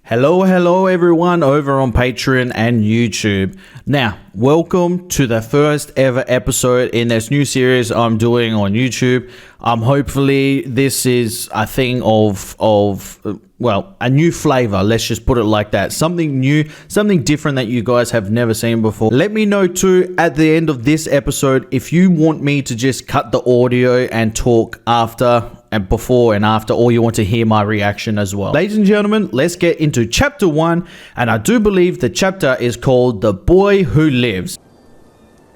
Hello everyone over on Patreon and YouTube. Now, welcome to the first ever episode in this new series I'm doing on YouTube. Hopefully this is a thing of a new flavor. Let's just put it like that. Something new, something different that you guys have never seen before. Let me know too at the end of this episode if you want me to just cut the audio and talk after and before and after, or you want to hear my reaction as well. Ladies and gentlemen, let's get into chapter 1, and I do believe the chapter is called The Boy Who Lives.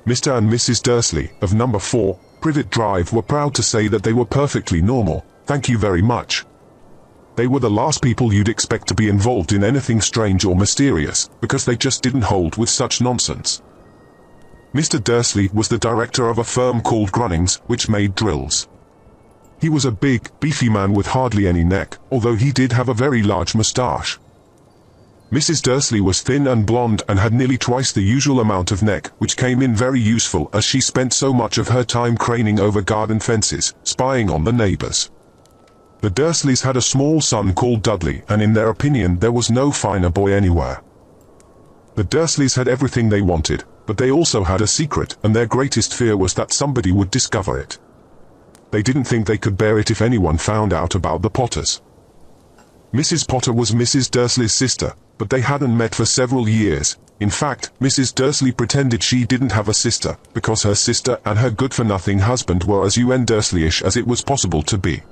Mr. and Mrs. Dursley of number 4, Privet Drive were proud to say that they were perfectly normal, thank you very much. They were the last people you'd expect to be involved in anything strange or mysterious, because they just didn't hold with such nonsense. Mr. Dursley was the director of a firm called Grunnings, which made drills. He was a big, beefy man with hardly any neck, although he did have a very large moustache. Mrs. Dursley was thin and blonde and had nearly twice the usual amount of neck, which came in very useful as she spent so much of her time craning over garden fences, spying on the neighbors. The Dursleys had a small son called Dudley, and in their opinion there was no finer boy anywhere. The Dursleys had everything they wanted, but they also had a secret, and their greatest fear was that somebody would discover it. They didn't think they could bear it if anyone found out about the Potters. Mrs. Potter was Mrs. Dursley's sister, but they hadn't met for several years. In fact, Mrs. Dursley pretended she didn't have a sister, because her sister and her good-for-nothing husband were as Dursleyish as it was possible to be.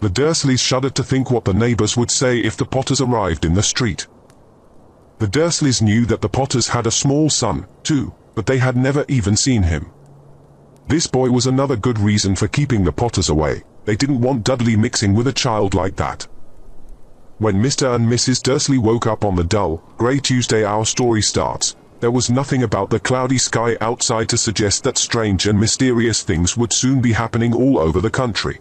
The Dursleys shuddered to think what the neighbors would say if the Potters arrived in the street. The Dursleys knew that the Potters had a small son, too, but they had never even seen him. This boy was another good reason for keeping the Potters away. They didn't want Dudley mixing with a child like that. When Mr. and Mrs. Dursley woke up on the dull, grey Tuesday our story starts, there was nothing about the cloudy sky outside to suggest that strange and mysterious things would soon be happening all over the country.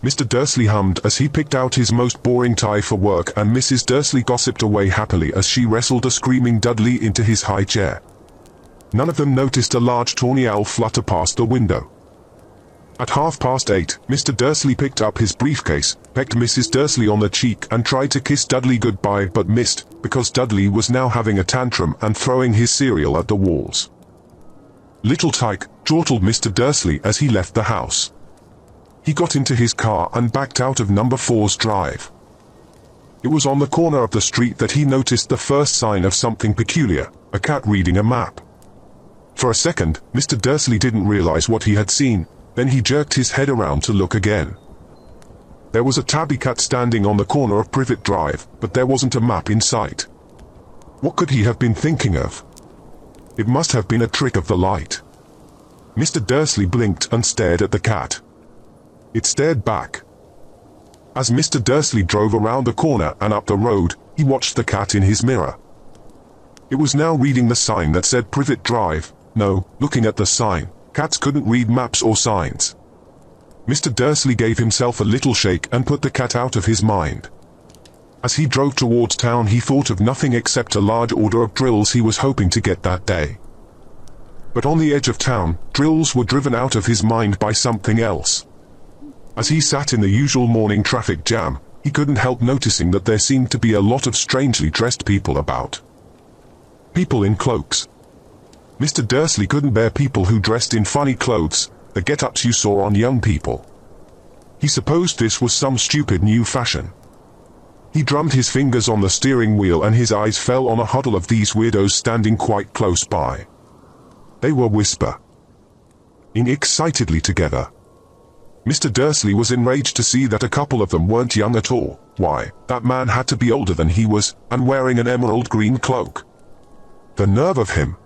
Mr. Dursley hummed as he picked out his most boring tie for work, and Mrs. Dursley gossiped away happily as she wrestled a screaming Dudley into his high chair. None of them noticed a large tawny owl flutter past the window. At 8:30, Mr. Dursley picked up his briefcase, pecked Mrs. Dursley on the cheek and tried to kiss Dudley goodbye but missed, because Dudley was now having a tantrum and throwing his cereal at the walls. "Little tyke," chortled Mr. Dursley as he left the house. He got into his car and backed out of number 4's drive. It was on the corner of the street that he noticed the first sign of something peculiar, a cat reading a map. For a second, Mr. Dursley didn't realize what he had seen, then he jerked his head around to look again. There was a tabby cat standing on the corner of Privet Drive, but there wasn't a map in sight. What could he have been thinking of? It must have been a trick of the light. Mr. Dursley blinked and stared at the cat. It stared back. As Mr. Dursley drove around the corner and up the road, he watched the cat in his mirror. It was now reading the sign that said Privet Drive. No, looking at the sign, cats couldn't read maps or signs. Mr. Dursley gave himself a little shake and put the cat out of his mind. As he drove towards town he thought of nothing except a large order of drills he was hoping to get that day. But on the edge of town, drills were driven out of his mind by something else. As he sat in the usual morning traffic jam, he couldn't help noticing that there seemed to be a lot of strangely dressed people about. People in cloaks. Mr. Dursley couldn't bear people who dressed in funny clothes, the get-ups you saw on young people. He supposed this was some stupid new fashion. He drummed his fingers on the steering wheel and his eyes fell on a huddle of these weirdos standing quite close by. They were whispering excitedly together. Mr. Dursley was enraged to see that a couple of them weren't young at all. Why, that man had to be older than he was, and wearing an emerald green cloak. The nerve of him!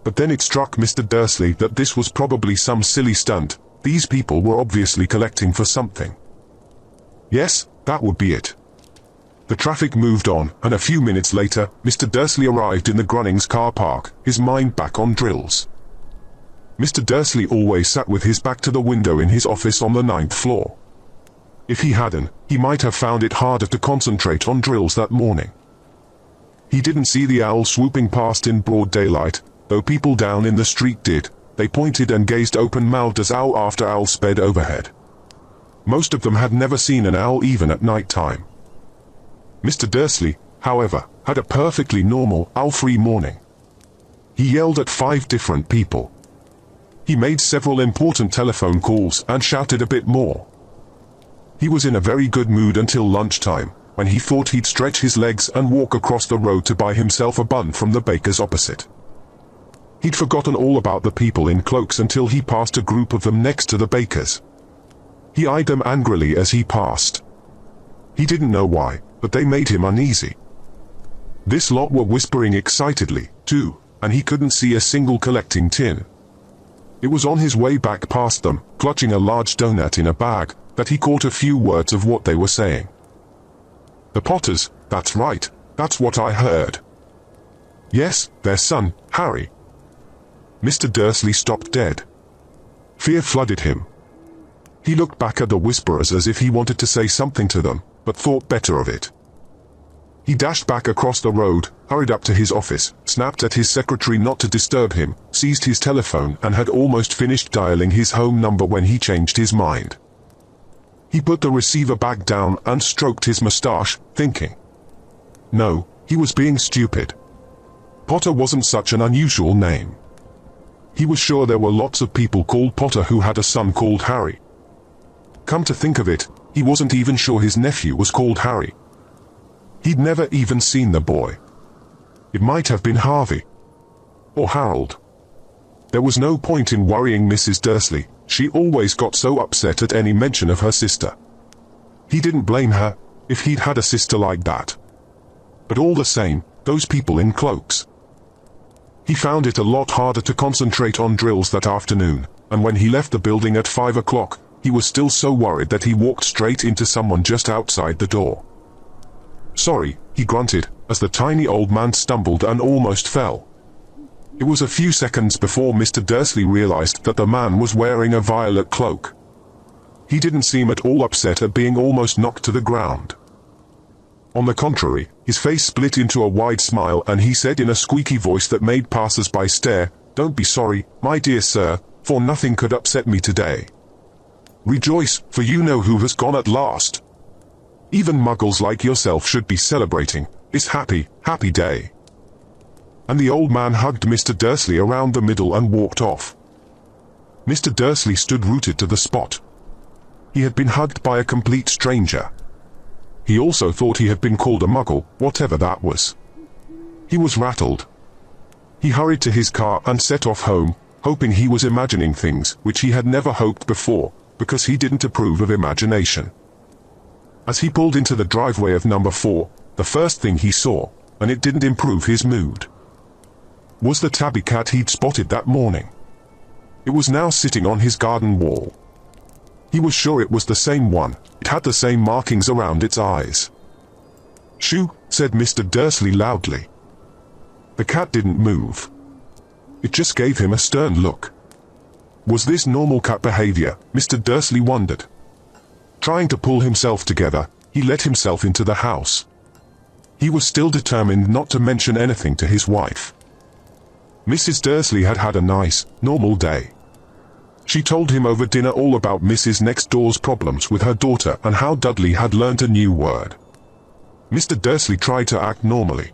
But then it struck Mr. Dursley that this was probably some silly stunt. These people were obviously collecting for something. Yes, that would be it. The traffic moved on, and a few minutes later, Mr. Dursley arrived in the Grunnings car park, his mind back on drills. Mr. Dursley always sat with his back to the window in his office on the 9th floor. If he hadn't, he might have found it harder to concentrate on drills that morning. He didn't see the owl swooping past in broad daylight, though people down in the street did. They pointed and gazed open-mouthed as owl after owl sped overhead. Most of them had never seen an owl even at night time. Mr. Dursley, however, had a perfectly normal, owl-free morning. He yelled at 5 different people. He made several important telephone calls and shouted a bit more. He was in a very good mood until lunchtime, when he thought he'd stretch his legs and walk across the road to buy himself a bun from the baker's opposite. He'd forgotten all about the people in cloaks until he passed a group of them next to the baker's. He eyed them angrily as he passed. He didn't know why, but they made him uneasy. This lot were whispering excitedly, too, and he couldn't see a single collecting tin. It was on his way back past them, clutching a large donut in a bag, that he caught a few words of what they were saying. The Potters, that's right, that's what I heard. Yes, their son, Harry. Mr. Dursley stopped dead. Fear flooded him. He looked back at the whisperers as if he wanted to say something to them, but thought better of it. He dashed back across the road, hurried up to his office, snapped at his secretary not to disturb him, seized his telephone and had almost finished dialing his home number when he changed his mind. He put the receiver back down and stroked his mustache, thinking. No, he was being stupid. Potter wasn't such an unusual name. He was sure there were lots of people called Potter who had a son called Harry. Come to think of it, he wasn't even sure his nephew was called Harry. He'd never even seen the boy. It might have been Harvey. Or Harold. There was no point in worrying Mrs. Dursley, she always got so upset at any mention of her sister. He didn't blame her, if he'd had a sister like that. But all the same, those people in cloaks. He found it a lot harder to concentrate on drills that afternoon, and when he left the building at 5 o'clock, he was still so worried that he walked straight into someone just outside the door. Sorry, he grunted, as the tiny old man stumbled and almost fell. It was a few seconds before Mr. Dursley realized that the man was wearing a violet cloak. He didn't seem at all upset at being almost knocked to the ground. On the contrary, his face split into a wide smile and he said in a squeaky voice that made passers-by stare, "Don't be sorry, my dear sir, for nothing could upset me today. Rejoice, for you know who has gone at last. Even muggles like yourself should be celebrating this happy, happy day." And the old man hugged Mr. Dursley around the middle and walked off. Mr. Dursley stood rooted to the spot. He had been hugged by a complete stranger. He also thought he had been called a muggle, whatever that was. He was rattled. He hurried to his car and set off home, hoping he was imagining things which he had never hoped before, because he didn't approve of imagination. As he pulled into the driveway of number 4, the first thing he saw, and it didn't improve his mood, was the tabby cat he'd spotted that morning. It was now sitting on his garden wall. He was sure it was the same one, it had the same markings around its eyes. "Shoo," said Mr. Dursley loudly. The cat didn't move. It just gave him a stern look. Was this normal cat behavior, Mr. Dursley wondered. Trying to pull himself together, he let himself into the house. He was still determined not to mention anything to his wife. Mrs. Dursley had had a nice, normal day. She told him over dinner all about Mrs. Next Door's problems with her daughter and how Dudley had learnt a new word. Mr. Dursley tried to act normally.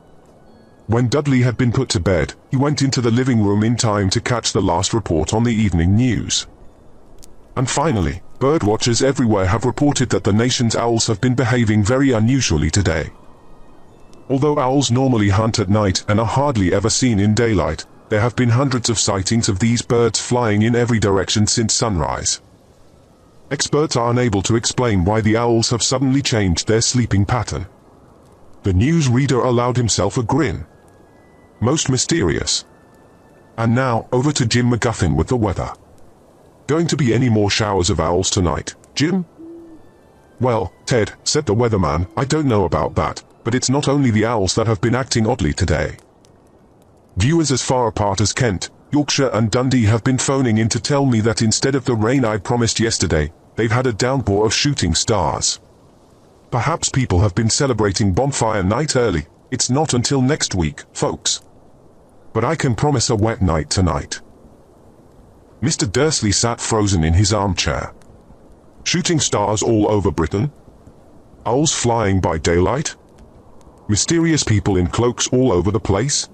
When Dudley had been put to bed, he went into the living room in time to catch the last report on the evening news. And finally, birdwatchers everywhere have reported that the nation's owls have been behaving very unusually today. Although owls normally hunt at night and are hardly ever seen in daylight, there have been hundreds of sightings of these birds flying in every direction since sunrise. Experts are unable to explain why the owls have suddenly changed their sleeping pattern. The newsreader allowed himself a grin. Most mysterious. And now, over to Jim McGuffin with the weather. Going to be any more showers of owls tonight, Jim? Well, Ted, said the weatherman, I don't know about that, but it's not only the owls that have been acting oddly today. Viewers as far apart as Kent, Yorkshire and Dundee have been phoning in to tell me that instead of the rain I promised yesterday, they've had a downpour of shooting stars. Perhaps people have been celebrating bonfire night early. It's not until next week, folks. But I can promise a wet night tonight. Mr. Dursley sat frozen in his armchair. Shooting stars all over Britain? Owls flying by daylight? Mysterious people in cloaks all over the place?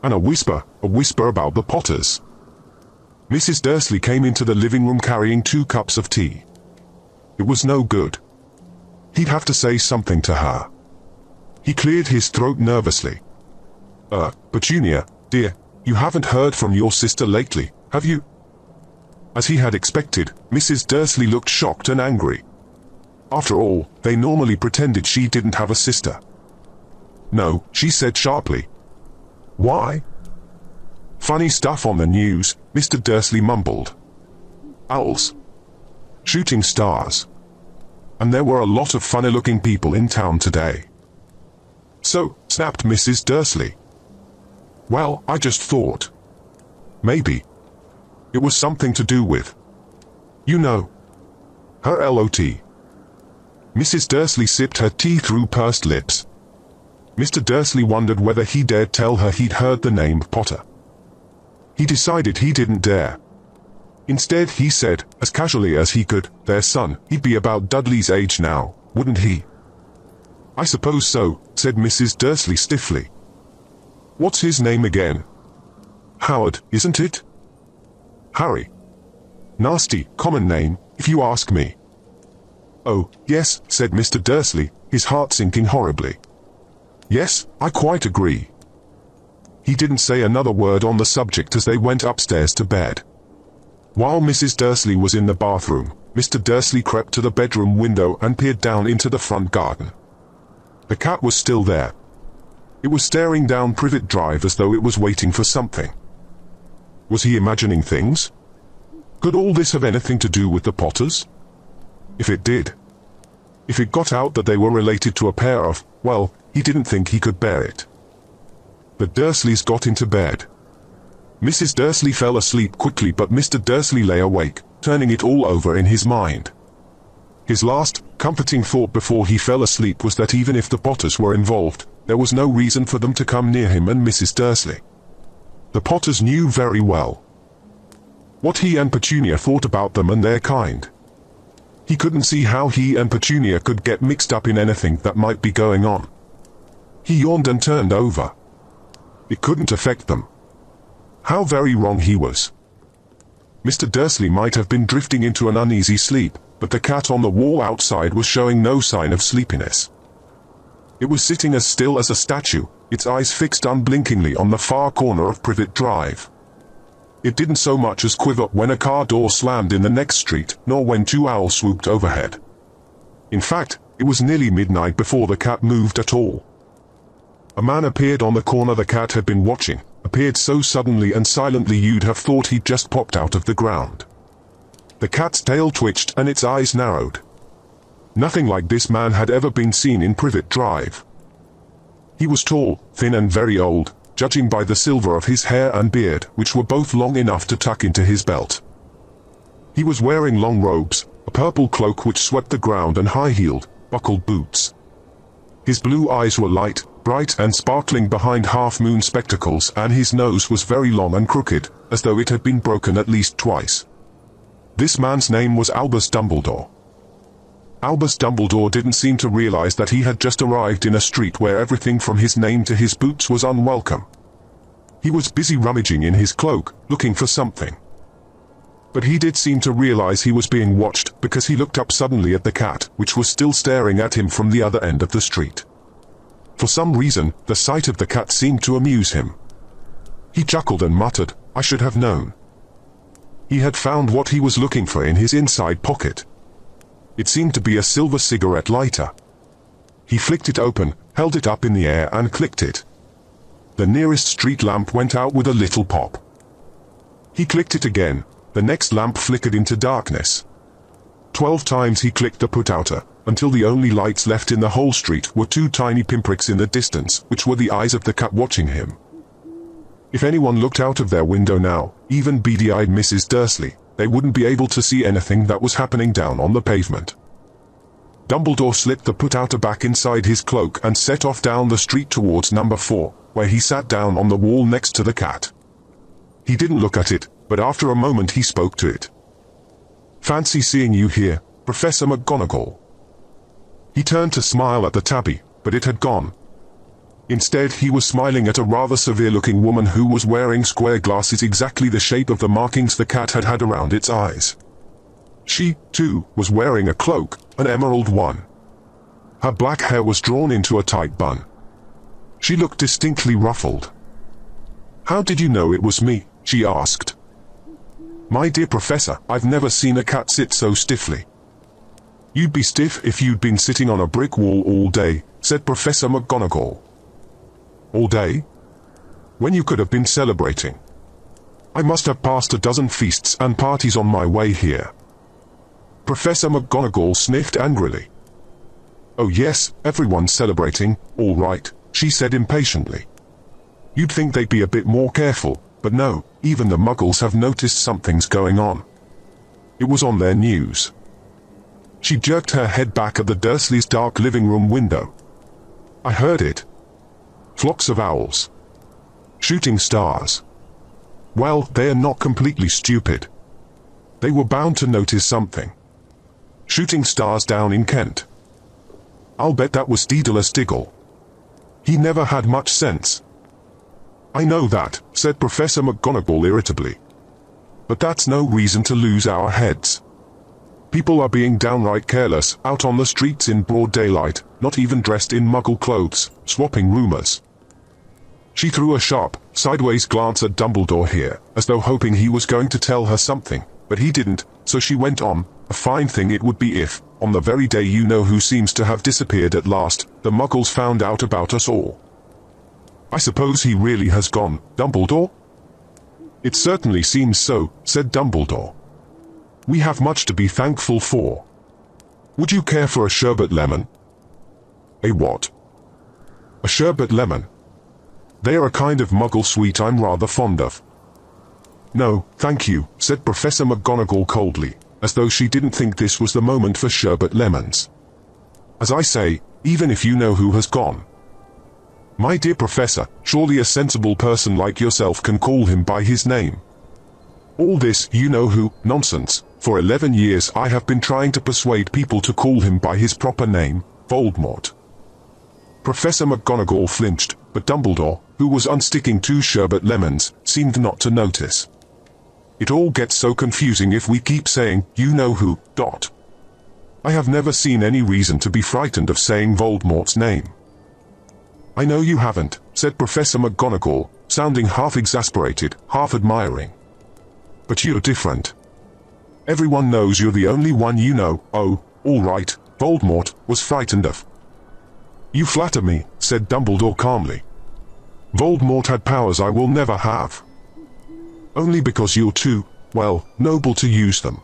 And a whisper about the Potters. Mrs. Dursley came into the living room carrying 2 cups of tea. It was no good. He'd have to say something to her. He cleared his throat nervously. Petunia, dear, you haven't heard from your sister lately, have you? As he had expected, Mrs. Dursley looked shocked and angry. After all, they normally pretended she didn't have a sister. No, she said sharply. Why? Funny stuff on the news, Mr. Dursley mumbled. Owls. Shooting stars. And there were a lot of funny-looking people in town today. So, snapped Mrs. Dursley. Well, I just thought. Maybe. It was something to do with. You know. Her LOT. Mrs. Dursley sipped her tea through pursed lips. Mr. Dursley wondered whether he dared tell her he'd heard the name Potter. He decided he didn't dare. Instead, he said, as casually as he could, their son, he'd be about Dudley's age now, wouldn't he? I suppose so, said Mrs. Dursley stiffly. What's his name again? Howard, isn't it? Harry. Nasty, common name, if you ask me. Oh, yes, said Mr. Dursley, his heart sinking horribly. Yes, I quite agree. He didn't say another word on the subject as they went upstairs to bed. While Mrs. Dursley was in the bathroom, Mr. Dursley crept to the bedroom window and peered down into the front garden. The cat was still there. It was staring down Privet Drive as though it was waiting for something. Was he imagining things? Could all this have anything to do with the Potters? If it did. If it got out that they were related to a pair of, well, he didn't think he could bear it. The Dursleys got into bed. Mrs. Dursley fell asleep quickly, but Mr. Dursley lay awake, turning it all over in his mind. His last, comforting thought before he fell asleep was that even if the Potters were involved, there was no reason for them to come near him and Mrs. Dursley. The Potters knew very well what he and Petunia thought about them and their kind. He couldn't see how he and Petunia could get mixed up in anything that might be going on. He yawned and turned over. It couldn't affect them. How very wrong he was. Mr. Dursley might have been drifting into an uneasy sleep, but the cat on the wall outside was showing no sign of sleepiness. It was sitting as still as a statue, its eyes fixed unblinkingly on the far corner of Privet Drive. It didn't so much as quiver when a car door slammed in the next street, nor when 2 owls swooped overhead. In fact, it was nearly midnight before the cat moved at all. A man appeared on the corner the cat had been watching, appeared so suddenly and silently you'd have thought he'd just popped out of the ground. The cat's tail twitched and its eyes narrowed. Nothing like this man had ever been seen in Privet Drive. He was tall, thin and very old, judging by the silver of his hair and beard, which were both long enough to tuck into his belt. He was wearing long robes, a purple cloak which swept the ground and high-heeled, buckled boots. His blue eyes were light, bright and sparkling behind half-moon spectacles, and his nose was very long and crooked, as though it had been broken at least twice. This man's name was Albus Dumbledore. Albus Dumbledore didn't seem to realize that he had just arrived in a street where everything from his name to his boots was unwelcome. He was busy rummaging in his cloak, looking for something. But he did seem to realize he was being watched, because he looked up suddenly at the cat, which was still staring at him from the other end of the street. For some reason, the sight of the cat seemed to amuse him. He chuckled and muttered, "I should have known." He had found what he was looking for in his inside pocket. It seemed to be a silver cigarette lighter. He flicked it open, held it up in the air and clicked it. The nearest street lamp went out with a little pop. He clicked it again. The next lamp flickered into darkness. 12 times he clicked the put-outer, until the only lights left in the whole street were 2 tiny pinpricks in the distance, which were the eyes of the cat watching him. If anyone looked out of their window now, even beady-eyed Mrs. Dursley, they wouldn't be able to see anything that was happening down on the pavement. Dumbledore slipped the put-outer back inside his cloak and set off down the street towards number 4, where he sat down on the wall next to the cat. He didn't look at it, but after a moment he spoke to it. "Fancy seeing you here, Professor McGonagall." He turned to smile at the tabby, but it had gone. Instead, he was smiling at a rather severe-looking woman who was wearing square glasses exactly the shape of the markings the cat had had around its eyes. She, too, was wearing a cloak, an emerald one. Her black hair was drawn into a tight bun. She looked distinctly ruffled. "How did you know it was me?" she asked. "My dear Professor, I've never seen a cat sit so stiffly." "You'd be stiff if you'd been sitting on a brick wall all day," said Professor McGonagall. "All day? When you could have been celebrating. I must have passed a dozen feasts and parties on my way here." Professor McGonagall sniffed angrily. "Oh yes, everyone's celebrating, all right," she said impatiently. "You'd think they'd be a bit more careful, but no, even the Muggles have noticed something's going on. It was on their news." She jerked her head back at the Dursleys' dark living room window. "I heard it. Flocks of owls. Shooting stars. Well, they're not completely stupid. They were bound to notice something. Shooting stars down in Kent. I'll bet that was Daedalus Diggle. He never had much sense." "I know that," said Professor McGonagall irritably. "But that's no reason to lose our heads. People are being downright careless, out on the streets in broad daylight, not even dressed in Muggle clothes, swapping rumors." She threw a sharp, sideways glance at Dumbledore here, as though hoping he was going to tell her something, but he didn't, so she went on, "A fine thing it would be if, on the very day you-know-who seems to have disappeared at last, the Muggles found out about us all." "I suppose he really has gone, Dumbledore?" "It certainly seems so," said Dumbledore. "We have much to be thankful for. Would you care for a sherbet lemon?" "A what?" "A sherbet lemon. They are a kind of Muggle sweet I'm rather fond of." "No, thank you," said Professor McGonagall coldly, as though she didn't think this was the moment for sherbet lemons. "As I say, even if you know who has gone." "My dear Professor, surely a sensible person like yourself can call him by his name. All this you-know-who nonsense. For 11 years I have been trying to persuade people to call him by his proper name, Voldemort." Professor McGonagall flinched, but Dumbledore, who was unsticking 2 sherbet lemons, seemed not to notice. "It all gets so confusing if we keep saying, you-know-who, dot. I have never seen any reason to be frightened of saying Voldemort's name." "I know you haven't," said Professor McGonagall, sounding half exasperated, half admiring. "But you're different. Everyone knows you're the only one you know. Oh, all right, Voldemort was frightened of." "You flatter me," said Dumbledore calmly. "Voldemort had powers I will never have. Only because you're too, well, noble to use them.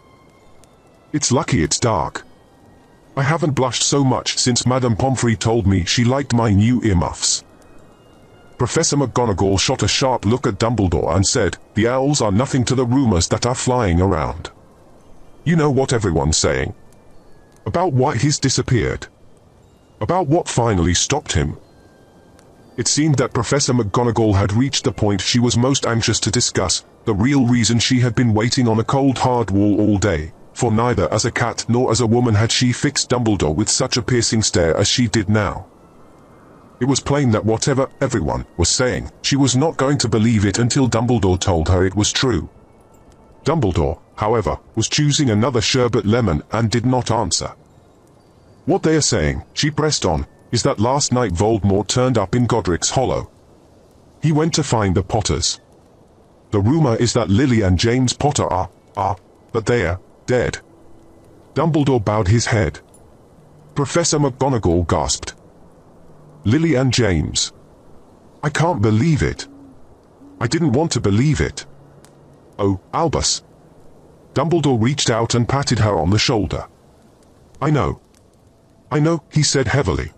It's lucky it's dark. I haven't blushed so much since Madame Pomfrey told me she liked my new earmuffs." Professor McGonagall shot a sharp look at Dumbledore and said, "The owls are nothing to the rumors that are flying around. You know what everyone's saying? About why he's disappeared. About what finally stopped him." It seemed that Professor McGonagall had reached the point she was most anxious to discuss, the real reason she had been waiting on a cold hard wall all day, for neither as a cat nor as a woman had she fixed Dumbledore with such a piercing stare as she did now. It was plain that whatever everyone was saying, she was not going to believe it until Dumbledore told her it was true. Dumbledore, however, was choosing another sherbet lemon and did not answer. "What they are saying," she pressed on, "is that last night Voldemort turned up in Godric's Hollow. He went to find the Potters. The rumor is that Lily and James Potter but they're dead." Dumbledore bowed his head. Professor McGonagall gasped. "Lily and James. I can't believe it. I didn't want to believe it. Oh, Albus." Dumbledore reached out and patted her on the shoulder. I know, he said heavily.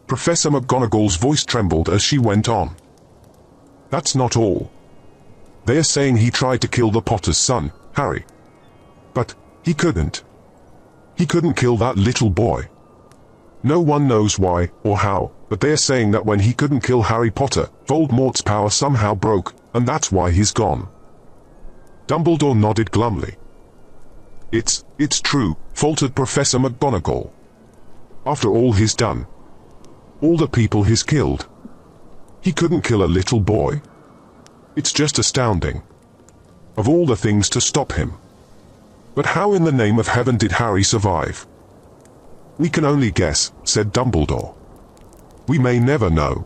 Professor McGonagall's voice trembled as she went on. "That's not all. They are saying he tried to kill the Potter's son, Harry. But he couldn't. He couldn't kill that little boy. No one knows why or how, but they are saying that when he couldn't kill Harry Potter, Voldemort's power somehow broke, and that's why he's gone." Dumbledore nodded glumly. It's true," faltered Professor McGonagall. "After all he's done. All the people he's killed. He couldn't kill a little boy? It's just astounding. Of all the things to stop him. But how in the name of heaven did Harry survive? We can only guess, said Dumbledore. We may never know.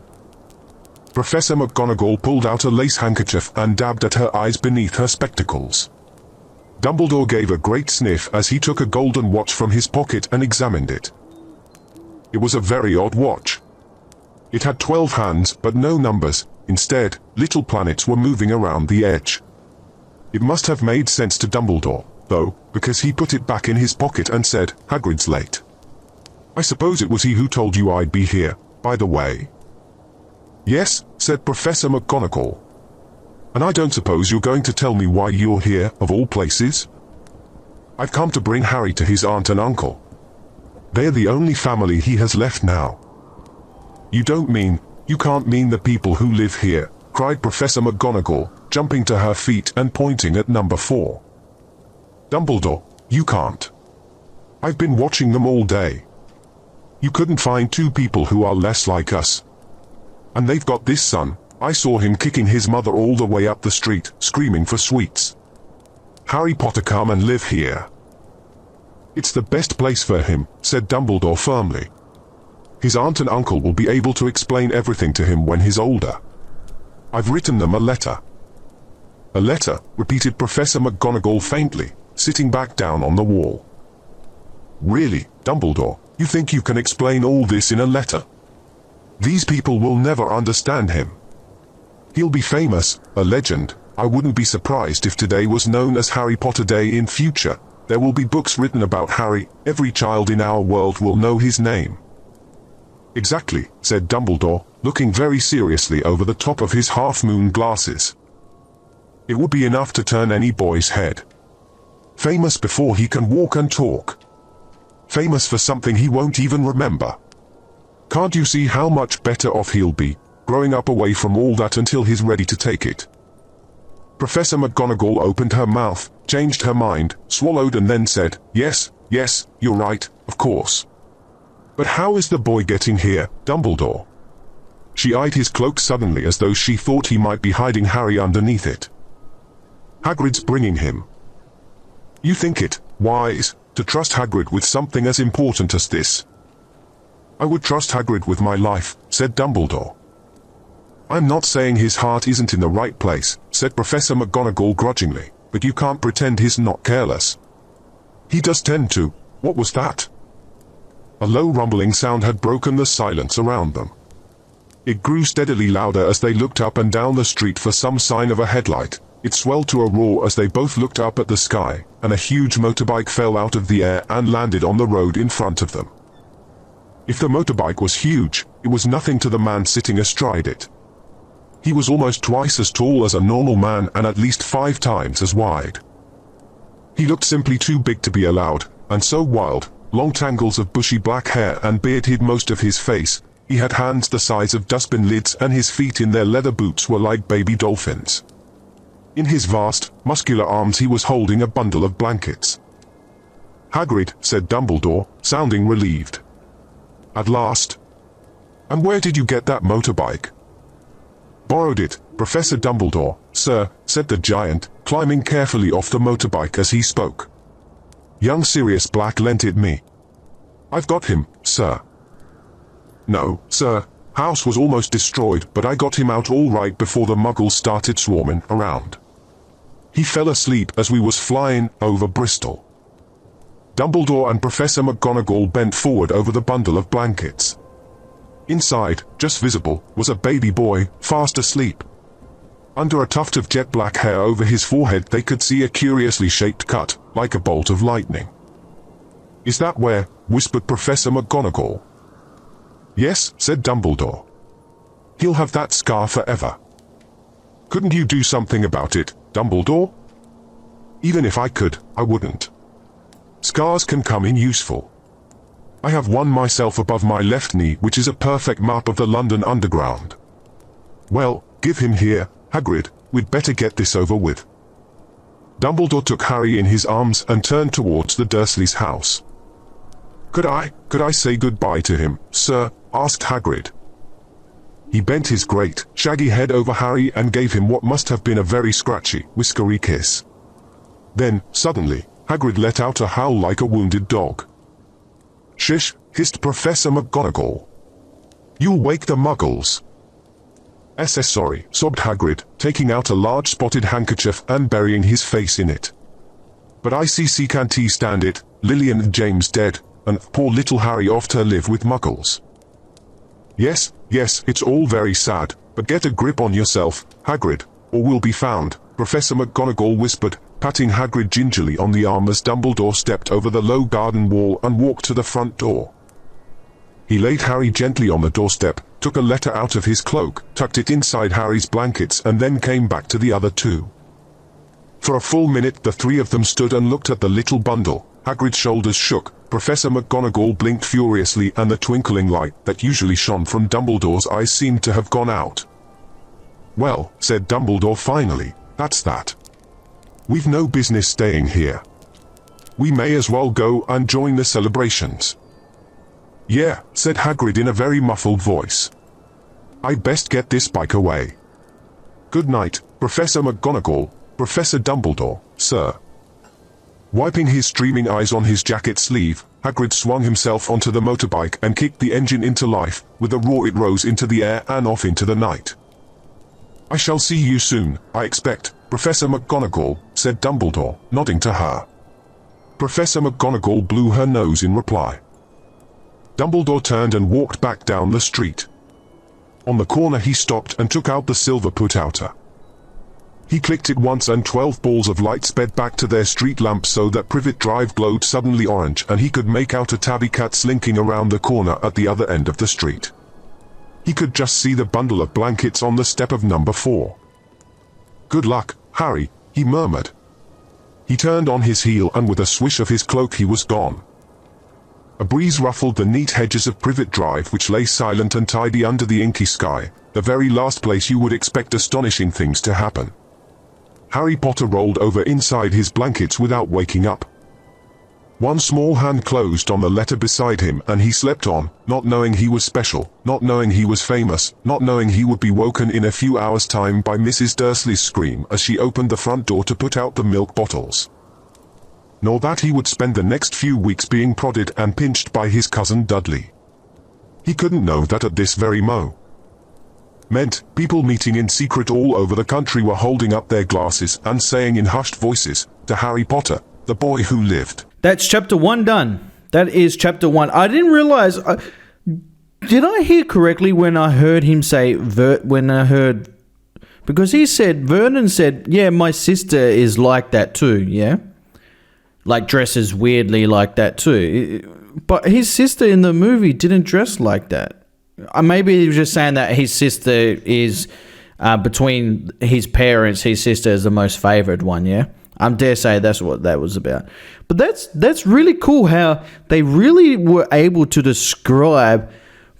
Professor McGonagall pulled out a lace handkerchief and dabbed at her eyes beneath her spectacles. Dumbledore gave a great sniff as he took a golden watch from his pocket and examined it. It was a very odd watch. It had 12 hands, but no numbers. Instead, little planets were moving around the edge. It must have made sense to Dumbledore, though, because he put it back in his pocket and said, Hagrid's late. I suppose it was he who told you I'd be here, by the way. Yes, said Professor McGonagall. And I don't suppose you're going to tell me why you're here, of all places? I've come to bring Harry to his aunt and uncle. They're the only family he has left now. You can't mean the people who live here, cried Professor McGonagall, jumping to her feet and pointing at number 4. Dumbledore, you can't. I've been watching them all day. You couldn't find 2 people who are less like us. And they've got this son. I saw him kicking his mother all the way up the street, screaming for sweets. Harry Potter, come and live here. It's the best place for him, said Dumbledore firmly. His aunt and uncle will be able to explain everything to him when he's older. I've written them a letter. A letter, repeated Professor McGonagall faintly, sitting back down on the wall. Really, Dumbledore, you think you can explain all this in a letter? These people will never understand him. He'll be famous, a legend. I wouldn't be surprised if today was known as Harry Potter Day in future. There will be books written about Harry. Every child in our world will know his name. Exactly, said Dumbledore, looking very seriously over the top of his half-moon glasses. It would be enough to turn any boy's head. Famous before he can walk and talk. Famous for something he won't even remember. Can't you see how much better off he'll be, growing up away from all that until he's ready to take it? Professor McGonagall opened her mouth, changed her mind, swallowed and then said, yes, you're right, of course. But how is the boy getting here, Dumbledore? She eyed his cloak suddenly as though she thought he might be hiding Harry underneath it. Hagrid's bringing him. You think it wise to trust Hagrid with something as important as this? I would trust Hagrid with my life, said Dumbledore. I'm not saying his heart isn't in the right place, said Professor McGonagall grudgingly, but you can't pretend he's not careless. He does tend to. What was that? A low rumbling sound had broken the silence around them. It grew steadily louder as they looked up and down the street for some sign of a headlight. It swelled to a roar as they both looked up at the sky, and a huge motorbike fell out of the air and landed on the road in front of them. If the motorbike was huge, it was nothing to the man sitting astride it. He was almost twice as tall as a normal man and at least 5 times as wide. He looked simply too big to be allowed, and so wild. Long tangles of bushy black hair and beard hid most of his face. He had hands the size of dustbin lids and his feet in their leather boots were like baby dolphins. In his vast, muscular arms he was holding a bundle of blankets. Hagrid, said Dumbledore, sounding relieved. At last. And where did you get that motorbike? Borrowed it, Professor Dumbledore, sir, said the giant, climbing carefully off the motorbike as he spoke. Young Sirius Black lent it me. I've got him, sir. No, sir, house was almost destroyed, but I got him out all right before the muggles started swarming around. He fell asleep as we was flying over Bristol. Dumbledore and Professor McGonagall bent forward over the bundle of blankets. Inside, just visible, was a baby boy, fast asleep. Under a tuft of jet black hair over his forehead they could see a curiously shaped cut, like a bolt of lightning. Is that where? Whispered Professor McGonagall. Yes, said Dumbledore. He'll have that scar forever. Couldn't you do something about it, Dumbledore? Even if I could, I wouldn't. Scars can come in useful. I have one myself above my left knee which is a perfect map of the London Underground. Well, give him here, Hagrid, we'd better get this over with. Dumbledore took Harry in his arms and turned towards the Dursleys' house. Could I say goodbye to him, sir? Asked Hagrid. He bent his great, shaggy head over Harry and gave him what must have been a very scratchy, whiskery kiss. Then, suddenly, Hagrid let out a howl like a wounded dog. "Shish," hissed Professor McGonagall. "You'll wake the muggles." Sorry," sobbed Hagrid, taking out a large spotted handkerchief and burying his face in it. "But I can't stand it, Lily and James dead, and poor little Harry off to live with muggles." Yes, it's all very sad, but get a grip on yourself, Hagrid, or we'll be found," Professor McGonagall whispered, patting Hagrid gingerly on the arm as Dumbledore stepped over the low garden wall and walked to the front door. He laid Harry gently on the doorstep, took a letter out of his cloak, tucked it inside Harry's blankets and then came back to the other two. For a full minute the three of them stood and looked at the little bundle. Hagrid's shoulders shook, Professor McGonagall blinked furiously and the twinkling light that usually shone from Dumbledore's eyes seemed to have gone out. "Well," said Dumbledore finally, "that's that. We've no business staying here. We may as well go and join the celebrations." "Yeah," said Hagrid in a very muffled voice. "I'd best get this bike away. Good night, Professor McGonagall, Professor Dumbledore, sir." Wiping his streaming eyes on his jacket sleeve, Hagrid swung himself onto the motorbike and kicked the engine into life. With a roar it rose into the air and off into the night. "I shall see you soon, I expect, Professor McGonagall," said Dumbledore, nodding to her. Professor McGonagall blew her nose in reply. Dumbledore turned and walked back down the street. On the corner he stopped and took out the silver put-outer. He clicked it once and 12 balls of light sped back to their street lamp so that Privet Drive glowed suddenly orange and he could make out a tabby cat slinking around the corner at the other end of the street. He could just see the bundle of blankets on the step of number 4. "Good luck, Harry," he murmured. He turned on his heel and with a swish of his cloak he was gone. A breeze ruffled the neat hedges of Privet Drive which lay silent and tidy under the inky sky, the very last place you would expect astonishing things to happen. Harry Potter rolled over inside his blankets without waking up. One small hand closed on the letter beside him and he slept on, not knowing he was special, not knowing he was famous, not knowing he would be woken in a few hours' time by Mrs. Dursley's scream as she opened the front door to put out the milk bottles. Nor that he would spend the next few weeks being prodded and pinched by his cousin Dudley. He couldn't know that at this very moment, people meeting in secret all over the country were holding up their glasses and saying in hushed voices, "To Harry Potter, the boy who lived." That's chapter 1 done. That is chapter 1. I didn't realize. Did I hear correctly when I heard him say because he said Vernon said, "Yeah, my sister is like that too." Yeah, like dresses weirdly like that too. But his sister in the movie didn't dress like that. Maybe he was just saying that his sister is between his parents. His sister is the most favored one. Yeah. I dare say that's what that was about. But that's really cool how they really were able to describe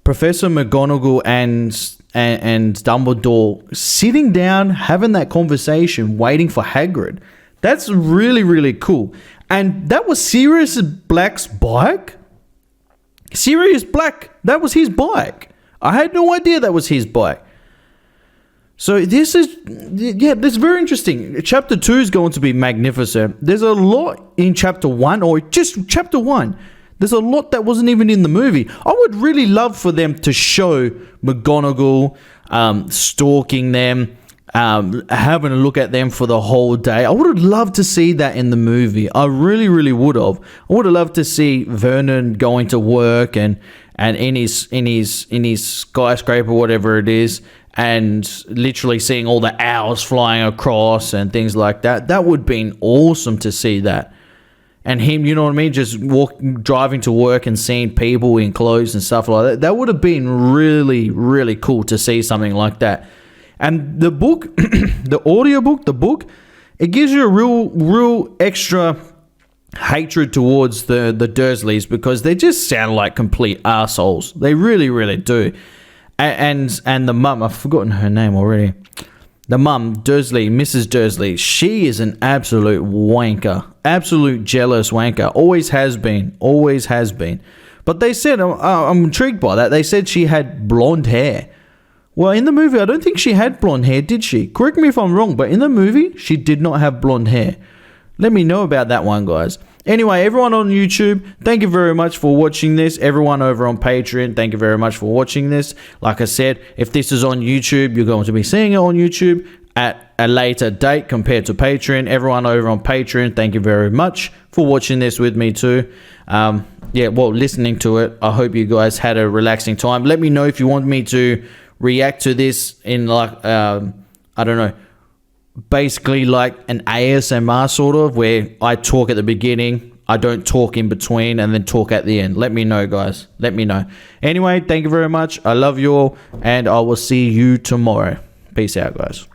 Professor McGonagall and Dumbledore sitting down, having that conversation, waiting for Hagrid. That's really, really cool. And that was Sirius Black's bike? Sirius Black, that was his bike. I had no idea that was his bike. So this is very interesting. Chapter 2 is going to be magnificent. There's a lot in chapter 1, or just chapter 1. There's a lot that wasn't even in the movie. I would really love for them to show McGonagall stalking them, having a look at them for the whole day. I would have loved to see that in the movie. I really, really would have. I would have loved to see Vernon going to work and in his skyscraper, whatever it is, and literally seeing all the owls flying across and things like that. That would have been awesome to see that. And him, you know what I mean, just driving to work and seeing people in clothes and stuff like that. That would have been really, really cool to see something like that. And the book, the audiobook, the book, it gives you a real extra hatred towards the Dursleys because they just sound like complete assholes. They really, really do. And the mum, I've forgotten her name already. The mum, Dursley, Mrs. Dursley, she is an absolute wanker. Absolute jealous wanker. Always has been. Always has been. But they said, I'm intrigued by that. They said she had blonde hair, Well, in the movie, I don't think she had blonde hair, did she? Correct me if I'm wrong, but in the movie, she did not have blonde hair. Let me know about that one, guys. Anyway, everyone on YouTube, thank you very much for watching this. Everyone over on Patreon, thank you very much for watching this. Like I said, if this is on YouTube, you're going to be seeing it on YouTube at a later date compared to Patreon. Everyone over on Patreon, thank you very much for watching this with me too. Listening to it. I hope you guys had a relaxing time. Let me know if you want me to react to this in basically like an ASMR sort of, where I talk at the beginning, I don't talk in between, and then talk at the end. Let me know, guys. Let me know. Anyway, thank you very much. I love you all, and I will see you tomorrow. Peace out, guys.